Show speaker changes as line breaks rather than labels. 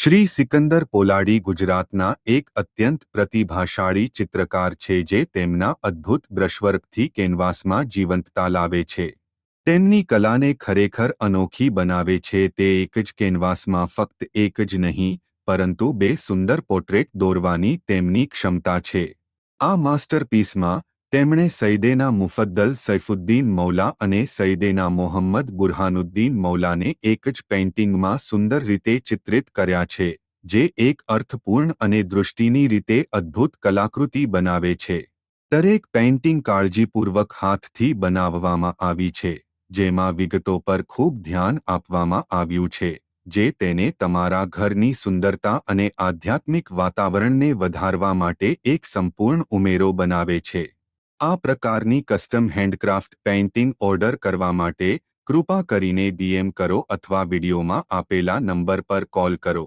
શ્રી સિકંદર પોલાડી ગુજરાતના એક અત્યંત પ્રતિભાશાળી ચિત્રકાર છે જે તેમના અદ્ભુત બ્રશવર્કથી કેનવાસમાં જીવંતતા લાવે છે. તેમની કલાને ખરેખર અનોખી બનાવે છે તે એક જ કેનવાસમાં ફક્ત એક જ નહીં, પરંતુ બે સુંદર પોર્ટ્રેટ દોરવાની તેમની ક્ષમતા છે. આ માસ્ટરપીસમાં તેમણે સૈદેના મુફદ્દલ સૈફુદ્દીન મૌલા અને સૈદેના મોહમ્મદ બુરહાનુદ્દીન મૌલાને એક જ પેઇન્ટિંગમાં સુંદર રીતે ચિત્રિત કર્યા છે, જે એક અર્થપૂર્ણ અને દૃષ્ટિની રીતે અદ્ભુત કલાકૃતિ બનાવે છે. દરેક પેઇન્ટિંગ કાળજીપૂર્વક હાથથી બનાવવામાં આવી છે, જેમાં વિગતો પર ખૂબ ધ્યાન આપવામાં આવ્યું છે, જે તેને તમારા ઘરની સુંદરતા અને આધ્યાત્મિક વાતાવરણને વધારવા માટે એક સંપૂર્ણ ઉમેરો બનાવે છે. આ પ્રકારની કસ્ટમ હેન્ડક્રાફ્ટ પેઇન્ટિંગ ઓર્ડર કરવા માટે કૃપા કરીને DM કરો અથવા વિડીયોમાં આપેલા નંબર પર કોલ કરો.